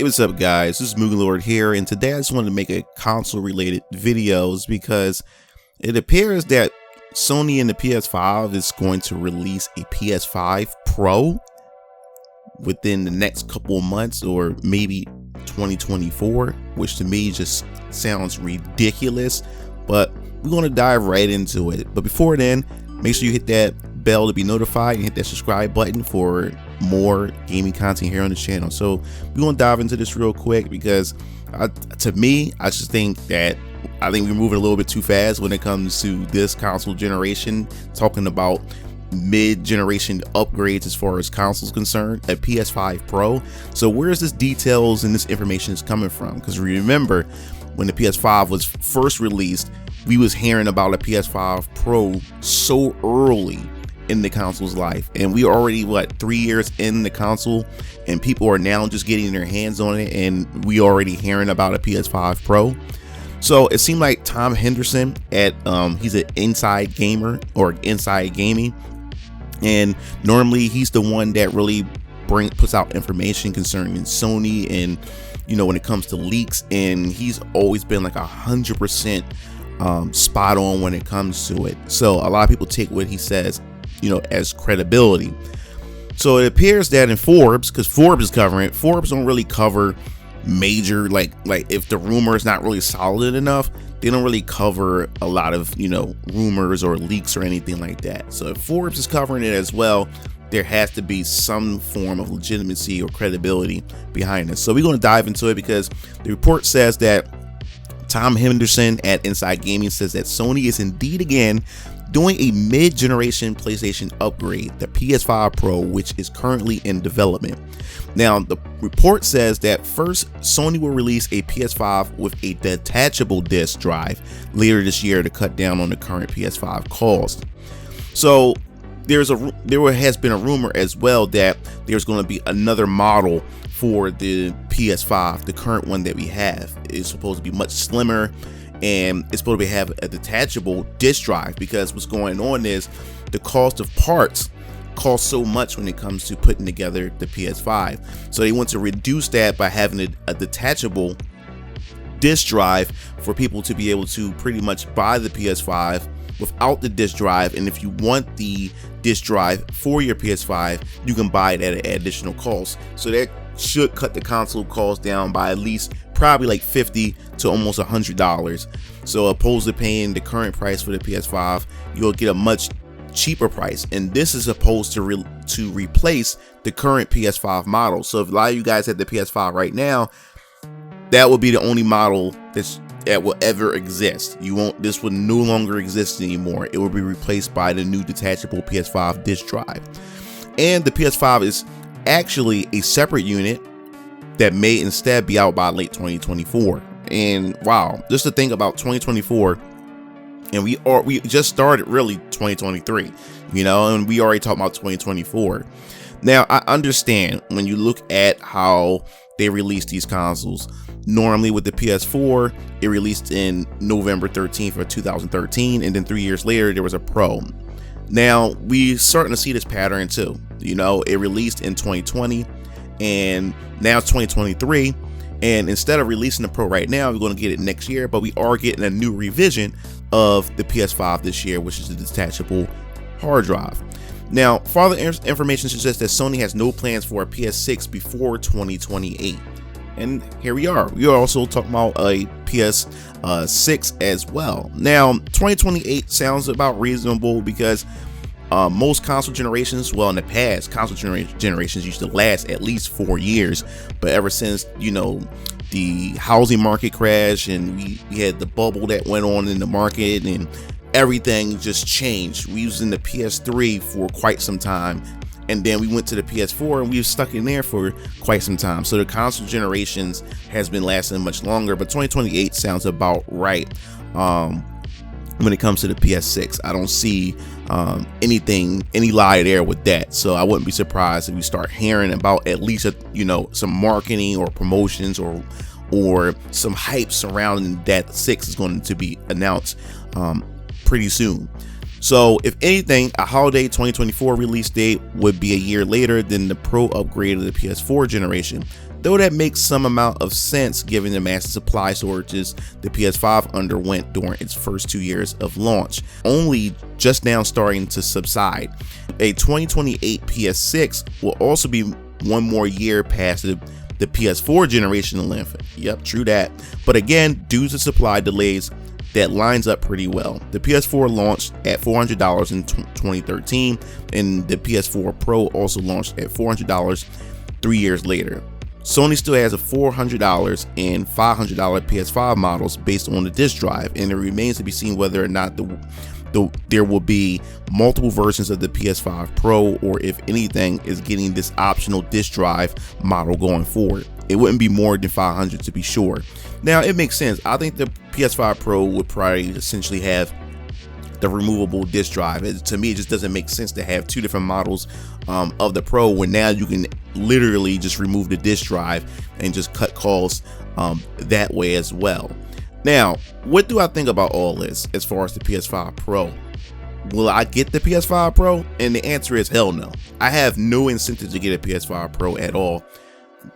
what's up guys, this is MugenLord here, and today I just wanted to make a console related videos because it appears that Sony and the PS5 is going to release a PS5 Pro within the next couple of months, or maybe 2024, which to me just sounds ridiculous, but we're going to dive right into it. But before then, make sure you hit that bell to be notified and hit that subscribe button for more gaming content here on the channel. So we're going to dive into this real quick because to me, I just think we're moving a little bit too fast when it comes to this console generation, talking about mid-generation upgrades as far as consoles concerned, a PS5 Pro. So where's this details and this information is coming from? Because remember, when the PS5 was first released, we was hearing about a PS5 Pro so early in the console's life, and we already 3 years in the console, and people are now just getting their hands on it, and we already hearing about a PS5 Pro. So it seemed like Tom Henderson at he's an Inside Gamer or Inside Gaming, and normally he's the one that really puts out information concerning Sony, and when it comes to leaks, and he's always been like 100% spot on when it comes to it. So a lot of people take what he says as credibility. So it appears that in Forbes, because Forbes is covering it, Forbes don't really cover major, like if the rumor is not really solid enough, they don't really cover a lot of rumors or leaks or anything like that. So if Forbes is covering it as well, there has to be some form of legitimacy or credibility behind it. So we're going to dive into it because the report says that Tom Henderson at Inside Gaming says that Sony is indeed again doing a mid-generation PlayStation upgrade, the PS5 Pro, which is currently in development. Now, the report says that first, Sony will release a PS5 with a detachable disc drive later this year to cut down on the current PS5 cost. So there has been a rumor as well that there's going to be another model for the PS5. The current one that we have is supposed to be much slimmer, and it's supposed to have a detachable disc drive, because what's going on is the cost of parts costs so much when it comes to putting together the PS5. So they want to reduce that by having a detachable disc drive for people to be able to pretty much buy the PS5 without the disc drive, and if you want the disc drive for your PS5, you can buy it at an additional cost. So that should cut the console cost down by at least probably like $50 to almost $100. So opposed to paying the current price for the PS5, you'll get a much cheaper price, and this is supposed to replace the current PS5 model. So if a lot of you guys have the PS5 right now, that will be the only model that will ever exist. This will no longer exist anymore. It will be replaced by the new detachable PS5 disc drive. And the PS5 is actually a separate unit that may instead be out by late 2024. And wow, just to think about 2024, and we just started really 2023, and we already talked about 2024. Now I understand when you look at how they release these consoles. Normally with the PS4, it released in November 13th of 2013, and then 3 years later there was a Pro. Now we starting to see this pattern too. It released in 2020, and now it's 2023, and instead of releasing the Pro right now, we're going to get it next year, but we are getting a new revision of the PS5 this year, which is the detachable hard drive. Now, further information suggests that Sony has no plans for a PS6 before 2028. And here we are. We are also talking about a PS6 as well. Now, 2028 sounds about reasonable because most console generations, well, in the past, console generations used to last at least 4 years. But ever since, the housing market crash, and we had the bubble that went on in the market, and everything just changed. We was in the PS3 for quite some time, and then we went to the PS4, and we were stuck in there for quite some time. So the console generations has been lasting much longer, but 2028 sounds about right. When it comes to the PS6, I don't see any lie there with that. So I wouldn't be surprised if we start hearing about at least some marketing or promotions or some hype surrounding that 6 is going to be announced pretty soon. So if anything, a holiday 2024 release date would be a year later than the Pro upgrade of the PS4 generation. though that makes some amount of sense given the massive supply shortages the PS5 underwent during its first 2 years of launch, only just now starting to subside. A 2028 PS6 will also be one more year past the PS4 generation length. Yep, true that. But again, due to supply delays, that lines up pretty well. The PS4 launched at $400 in 2013, and the PS4 Pro also launched at $400 3 years later. Sony still has a $400 and $500 PS5 models based on the disk drive, and it remains to be seen whether or not there will be multiple versions of the PS5 Pro, or if anything is getting this optional disk drive model going forward. It wouldn't be more than $500 to be sure. Now, it makes sense. I think the PS5 Pro would probably essentially have the removable disk drive. To me, it just doesn't make sense to have two different models of the Pro when now you can literally just remove the disk drive and just cut costs that way as well. Now, what do I think about all this as far as the PS5 Pro? Will I get the PS5 Pro? And the answer is hell no. I have no incentive to get a PS5 Pro at all,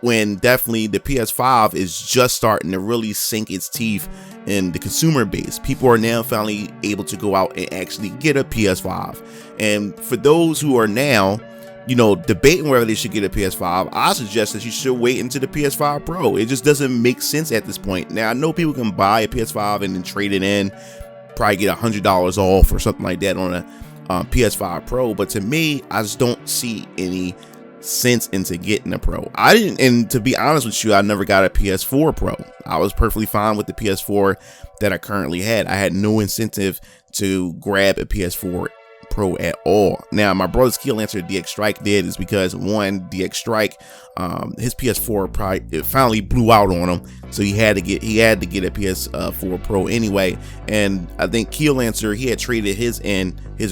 when definitely the PS5 is just starting to really sink its teeth in the consumer base. People are now finally able to go out and actually get a PS5. And for those who are now, debating whether they should get a PS5, I suggest that you should wait until the PS5 Pro. It just doesn't make sense at this point. Now, I know people can buy a PS5 and then trade it in, probably get $100 off or something like that on a PS5 Pro, but to me, I just don't see any sense into getting a Pro. And to be honest with you, I never got a PS4 Pro. I was perfectly fine with the PS4 that I currently had. I had no incentive to grab a PS4 Pro at all. Now, my brother's Key Lancer DX Strike did, is because one, DX Strike, his PS4 it finally blew out on him, so he had to get a PS4 Pro anyway. And I think Key Lancer, he had traded his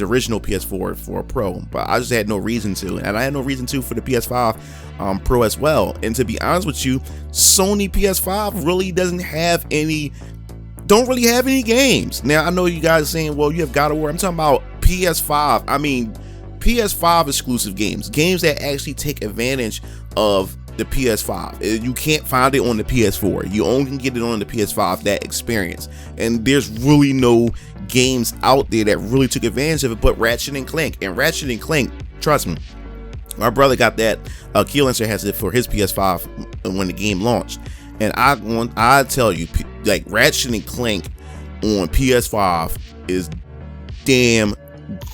original PS4 for a Pro, but I just had no reason to, and I had no reason to for the PS5 Pro as well. And to be honest with you, Sony PS5 really don't really have any games. Now, I know you guys are saying, well, you have God of War. I'm talking about PS5. I mean, PS5 exclusive games that actually take advantage of the PS5. You can't find it on the PS4. You only can get it on the PS5, that experience. And there's really no games out there that really took advantage of it but Ratchet and Clank. And Ratchet and Clank, trust me, my brother got that. Key Lancer has it for his PS5 when the game launched. And I tell you, like, Ratchet and Clank on PS5 is damn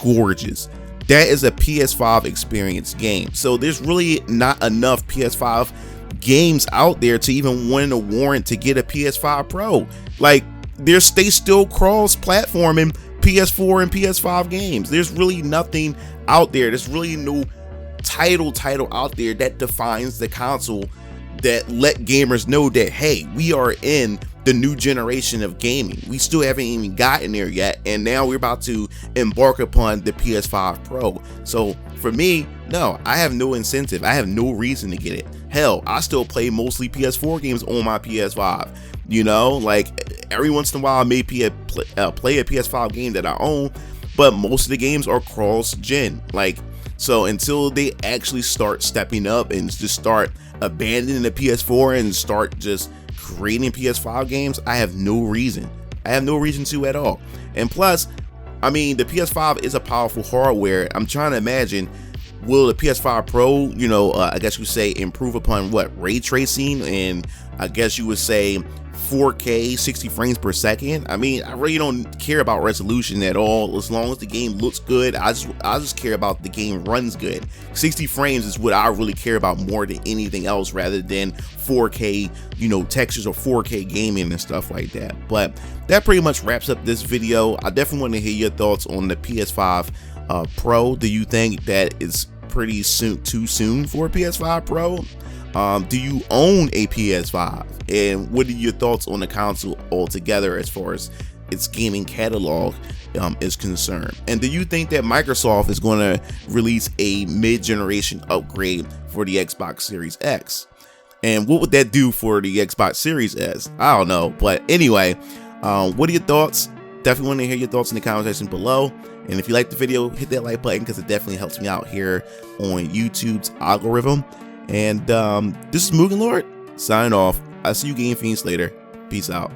gorgeous. That is a PS5 experience game. So there's really not enough PS5 games out there to even win a warrant to get a PS5 Pro. Like, they still cross-platforming PS4 and PS5 games. There's really nothing out there. There's really no title out there that defines the console, that let gamers know that, hey, we are in the new generation of gaming. We still haven't even gotten there yet, and now we're about to embark upon the PS5 Pro. So for me, no, I have no incentive. I have no reason to get it. Hell, I still play mostly PS4 games on my PS5. Like, every once in a while I may play a PS5 game that I own, but most of the games are cross-gen. Like, so until they actually start stepping up and just start abandoning the PS4 and start just creating PS5 games, I have no reason. To at all. And plus, I mean, the PS5 is a powerful hardware. I'm trying to imagine, will the PS5 Pro, I guess you would say, improve upon what, ray tracing, and I guess you would say 4K 60 frames per second. I mean, I really don't care about resolution at all. As long as the game looks good, I just care about the game runs good. 60 frames is what I really care about more than anything else, rather than 4K, textures or 4K gaming and stuff like that. But that pretty much wraps up this video. I definitely want to hear your thoughts on the PS5 Pro. Do you think that it's too soon for a PS5 Pro? Do you own a PS5? And what are your thoughts on the console altogether as far as its gaming catalog is concerned? And do you think that Microsoft is going to release a mid-generation upgrade for the Xbox Series X? And what would that do for the Xbox Series S? I don't know. But anyway, what are your thoughts? Definitely want to hear your thoughts in the comment section below. And if you like the video, hit that like button, because it definitely helps me out here on YouTube's algorithm. And this is MugenLord, signing off. I'll see you Game Fiends later. Peace out.